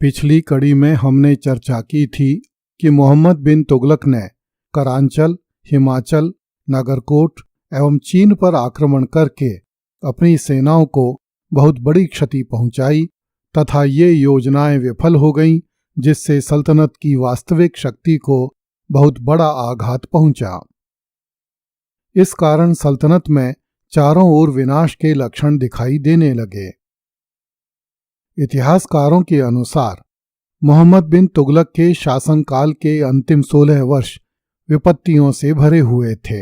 पिछली कड़ी में हमने चर्चा की थी कि मोहम्मद बिन तुगलक ने करांचल, हिमाचल, नागरकोट एवं चीन पर आक्रमण करके अपनी सेनाओं को बहुत बड़ी क्षति पहुंचाई तथा ये योजनाएं विफल हो गईं, जिससे सल्तनत की वास्तविक शक्ति को बहुत बड़ा आघात पहुंचा। इस कारण सल्तनत में चारों ओर विनाश के लक्षण दिखाई देने लगे। इतिहासकारों के अनुसार मोहम्मद बिन तुगलक के शासनकाल के अंतिम 16 वर्ष विपत्तियों से भरे हुए थे।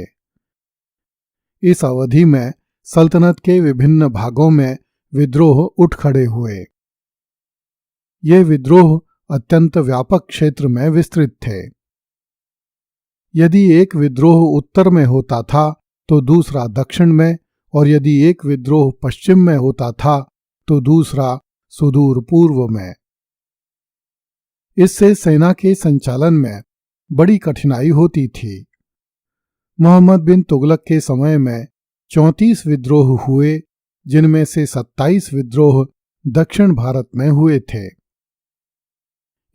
इस अवधि में सल्तनत के विभिन्न भागों में विद्रोह उठ खड़े हुए। ये विद्रोह अत्यंत व्यापक क्षेत्र में विस्तृत थे। यदि एक विद्रोह उत्तर में होता था तो दूसरा दक्षिण में, और यदि एक विद्रोह पश्चिम में होता था तो दूसरा सुदूर पूर्व में। इससे सेना के संचालन में बड़ी कठिनाई होती थी। मोहम्मद बिन तुगलक के समय में 34 विद्रोह हुए, जिनमें से 27 विद्रोह दक्षिण भारत में हुए थे।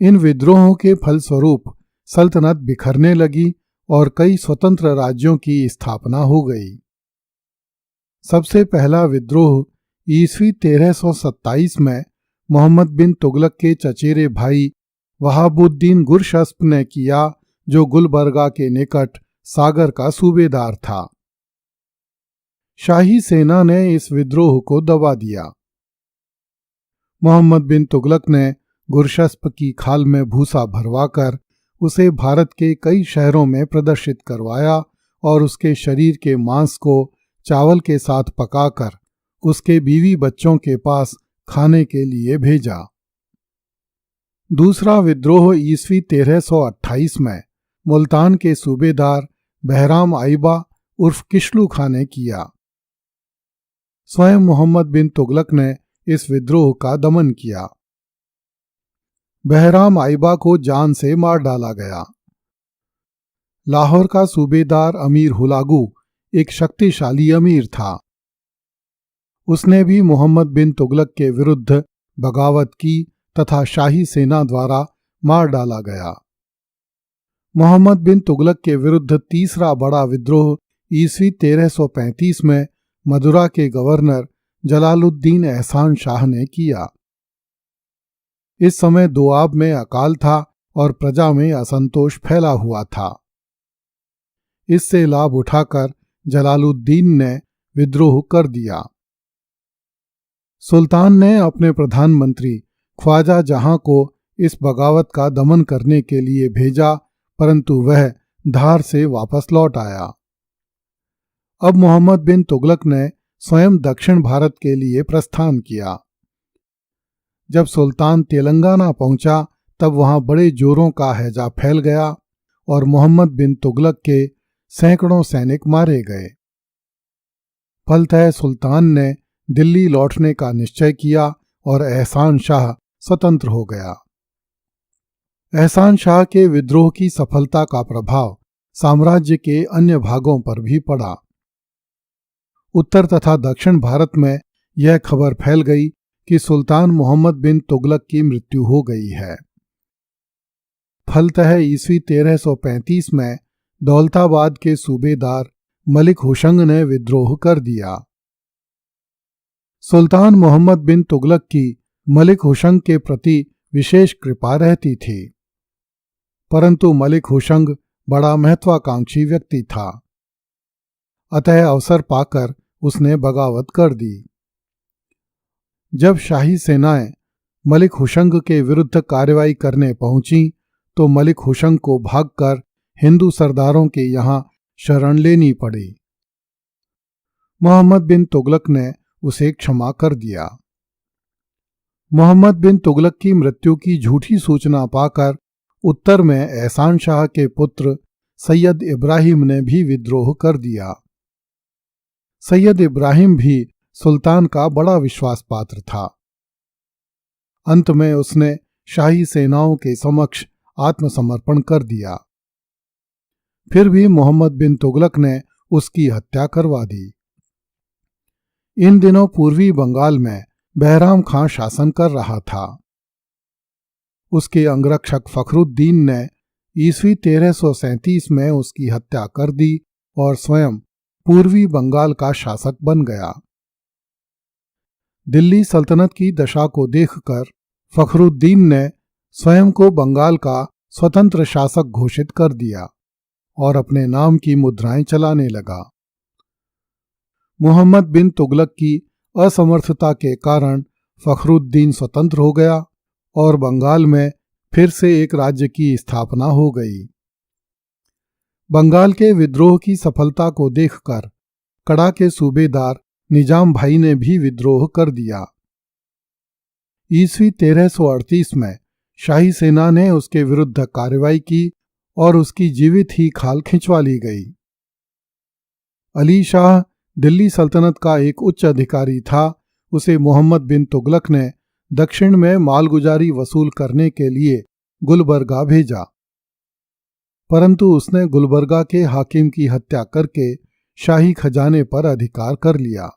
इन विद्रोहों के फलस्वरूप सल्तनत बिखरने लगी और कई स्वतंत्र राज्यों की स्थापना हो गई। सबसे पहला विद्रोह ईस्वी 1327 में मोहम्मद बिन तुगलक के चचेरे भाई वहाबुद्दीन गुरशस्प ने किया, जो गुलबर्गा के निकट सागर का सूबेदार था। शाही सेना ने इस विद्रोह को दबा दिया। मोहम्मद बिन तुगलक ने गुरशस्प की खाल में भूसा भरवाकर उसे भारत के कई शहरों में प्रदर्शित करवाया और उसके शरीर के मांस को चावल के साथ पकाकर उसके बीवी बच्चों के पास खाने के लिए भेजा। दूसरा विद्रोह ईस्वी 1328 में मुल्तान के सूबेदार बहराम आइबा उर्फ किशलू खां ने किया। स्वयं मोहम्मद बिन तुगलक ने इस विद्रोह का दमन किया। बहराम आइबा को जान से मार डाला गया। लाहौर का सूबेदार अमीर हुलागू एक शक्तिशाली अमीर था। उसने भी मोहम्मद बिन तुगलक के विरुद्ध बगावत की तथा शाही सेना द्वारा मार डाला गया। मोहम्मद बिन तुगलक के विरुद्ध तीसरा बड़ा विद्रोह ईस्वी 1335 में मदुरा के गवर्नर जलालुद्दीन एहसान शाह ने किया। इस समय दोआब में अकाल था और प्रजा में असंतोष फैला हुआ था। इससे लाभ उठाकर जलालुद्दीन ने विद्रोह कर दिया। सुल्तान ने अपने प्रधानमंत्री ख्वाजा जहां को इस बगावत का दमन करने के लिए भेजा, परंतु वह धार से वापस लौट आया। अब मोहम्मद बिन तुगलक ने स्वयं दक्षिण भारत के लिए प्रस्थान किया। जब सुल्तान तेलंगाना पहुंचा तब वहां बड़े जोरों का हैजा फैल गया और मोहम्मद बिन तुगलक के सैकड़ों सैनिक मारे गए। फलतः सुल्तान ने दिल्ली लौटने का निश्चय किया और एहसान शाह स्वतंत्र हो गया। एहसान शाह के विद्रोह की सफलता का प्रभाव साम्राज्य के अन्य भागों पर भी पड़ा। उत्तर तथा दक्षिण भारत में यह खबर फैल गई कि सुल्तान मोहम्मद बिन तुगलक की मृत्यु हो गई है। फलतः ईस्वी 1335 में दौलताबाद के सूबेदार मलिक हुशंग ने विद्रोह कर दिया। सुल्तान मोहम्मद बिन तुगलक की मलिक हुशंग के प्रति विशेष कृपा रहती थी, परंतु मलिक हुशंग बड़ा महत्वाकांक्षी व्यक्ति था। अतः अवसर पाकर उसने बगावत कर दी। जब शाही सेनाएं मलिक हुशंग के विरुद्ध कार्रवाई करने पहुंची तो मलिक हुशंग को भागकर हिंदू सरदारों के यहां शरण लेनी पड़ी। मोहम्मद बिन तुगलक ने उसे क्षमा कर दिया। मोहम्मद बिन तुगलक की मृत्यु की झूठी सूचना पाकर उत्तर में एहसान शाह के पुत्र सैयद इब्राहिम ने भी विद्रोह कर दिया। सैयद इब्राहिम भी सुल्तान का बड़ा विश्वास पात्र था। अंत में उसने शाही सेनाओं के समक्ष आत्मसमर्पण कर दिया। फिर भी मोहम्मद बिन तुगलक ने उसकी हत्या करवा दी। इन दिनों पूर्वी बंगाल में बहराम खां शासन कर रहा था। उसके अंगरक्षक फखरुद्दीन ने ईस्वी 1337 में उसकी हत्या कर दी और स्वयं पूर्वी बंगाल का शासक बन गया। दिल्ली सल्तनत की दशा को देखकर फखरुद्दीन ने स्वयं को बंगाल का स्वतंत्र शासक घोषित कर दिया और अपने नाम की मुद्राएं चलाने लगा। मोहम्मद बिन तुगलक की असमर्थता के कारण फखरुद्दीन स्वतंत्र हो गया और बंगाल में फिर से एक राज्य की स्थापना हो गई। बंगाल के विद्रोह की सफलता को देखकर कड़ा के सूबेदार निजाम भाई ने भी विद्रोह कर दिया। ईस्वी 1338 में शाही सेना ने उसके विरुद्ध कार्रवाई की और उसकी जीवित ही खाल खिंचवा ली गई। अली शाह दिल्ली सल्तनत का एक उच्च अधिकारी था। उसे मोहम्मद बिन तुगलक ने दक्षिण में मालगुजारी वसूल करने के लिए गुलबर्गा भेजा, परंतु उसने गुलबर्गा के हाकिम की हत्या करके शाही खजाने पर अधिकार कर लिया।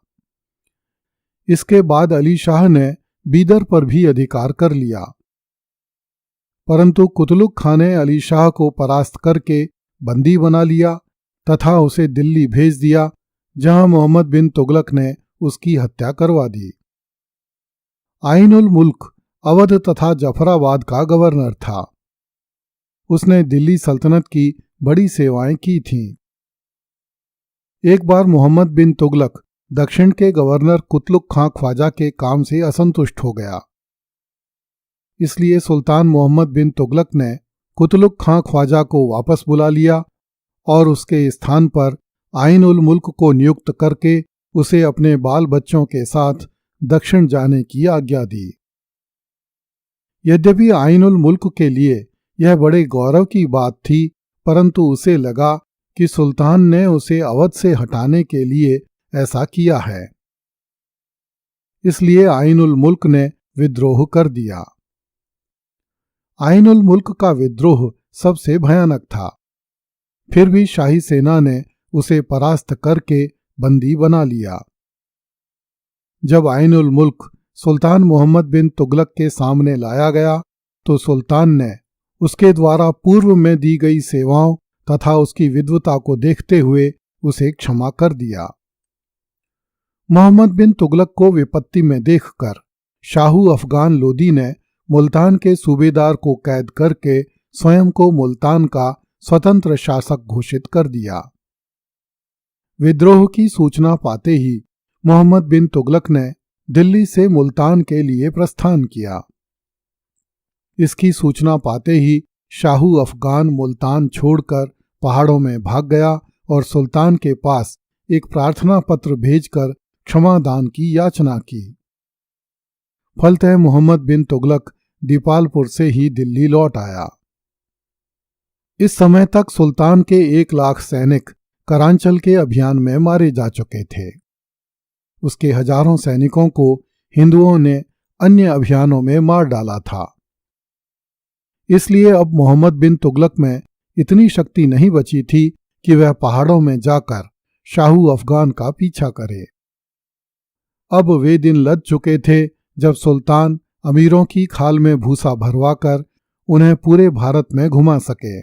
इसके बाद अली शाह ने बीदर पर भी अधिकार कर लिया, परंतु कुतलुक खां ने अली शाह को परास्त करके बंदी बना लिया तथा उसे दिल्ली भेज दिया, जहां मोहम्मद बिन तुगलक ने उसकी हत्या करवा दी। आइन उल मुल्क अवध तथा जफराबाद का गवर्नर था। उसने दिल्ली सल्तनत की बड़ी सेवाएं की थीं। एक बार मोहम्मद बिन तुगलक दक्षिण के गवर्नर कुतलुक खां ख्वाजा के काम से असंतुष्ट हो गया। इसलिए सुल्तान मोहम्मद बिन तुगलक ने कुतलुक खां ख्वाजा को वापस बुला लिया और उसके स्थान पर आइन उल मुल्क को नियुक्त करके उसे अपने बाल बच्चों के साथ दक्षिण जाने की आज्ञा दी। यद्यपि आइन उल मुल्क के लिए यह बड़े गौरव की बात थी, परंतु उसे लगा कि सुल्तान ने उसे अवध से हटाने के लिए ऐसा किया है। इसलिए आइन उल मुल्क ने विद्रोह कर दिया। आइन उल मुल्क का विद्रोह सबसे भयानक था। फिर भी शाही सेना ने उसे परास्त करके बंदी बना लिया। जब आइन उल मुल्क सुल्तान मोहम्मद बिन तुगलक के सामने लाया गया तो सुल्तान ने उसके द्वारा पूर्व में दी गई सेवाओं तथा उसकी विद्वता को देखते हुए उसे क्षमा कर दिया। मोहम्मद बिन तुगलक को विपत्ति में देखकर शाहू अफगान लोदी ने मुल्तान के सूबेदार को कैद करके स्वयं को मुल्तान का स्वतंत्र शासक घोषित कर दिया। विद्रोह की सूचना पाते ही मोहम्मद बिन तुगलक ने दिल्ली से मुल्तान के लिए प्रस्थान किया। इसकी सूचना पाते ही शाहू अफगान मुल्तान छोड़कर पहाड़ों में भाग गया और सुल्तान के पास एक प्रार्थना पत्र भेजकर क्षमादान की याचना की। फलतः मोहम्मद बिन तुगलक दीपालपुर से ही दिल्ली लौट आया। इस समय तक सुल्तान के 1 लाख सैनिक करांचल के अभियान में मारे जा चुके थे। उसके हजारों सैनिकों को हिंदुओं ने अन्य अभियानों में मार डाला था। इसलिए अब मोहम्मद बिन तुगलक में इतनी शक्ति नहीं बची थी कि वह पहाड़ों में जाकर शाहू अफगान का पीछा करे। अब वे दिन लद चुके थे जब सुल्तान अमीरों की खाल में भूसा भरवाकर उन्हें पूरे भारत में घुमा सके।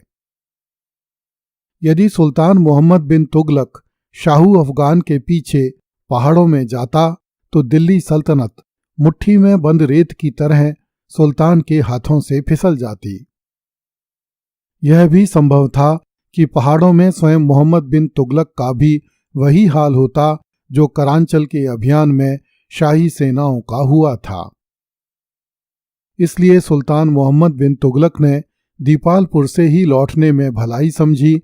यदि सुल्तान मोहम्मद बिन तुगलक शाहू अफगान के पीछे पहाड़ों में जाता तो दिल्ली सल्तनत मुट्ठी में बंद रेत की तरह सुल्तान के हाथों से फिसल जाती। यह भी संभव था कि पहाड़ों में स्वयं मोहम्मद बिन तुगलक का भी वही हाल होता जो करांचल के अभियान में शाही सेनाओं का हुआ था। इसलिए सुल्तान मोहम्मद बिन तुगलक ने दीपालपुर से ही लौटने में भलाई समझी,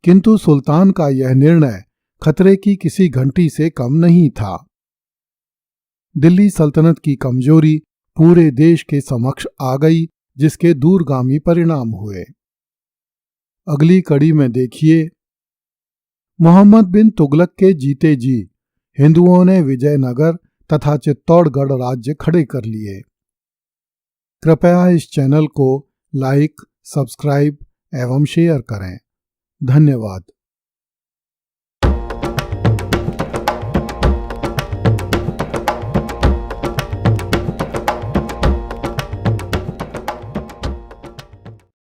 किंतु सुल्तान का यह निर्णय खतरे की किसी घंटी से कम नहीं था। दिल्ली सल्तनत की कमजोरी पूरे देश के समक्ष आ गई, जिसके दूरगामी परिणाम हुए। अगली कड़ी में देखिए, मोहम्मद बिन तुगलक के जीते जी हिंदुओं ने विजयनगर तथा चित्तौड़गढ़ राज्य खड़े कर लिए। कृपया इस चैनल को लाइक, सब्सक्राइब एवं शेयर करें। धन्यवाद।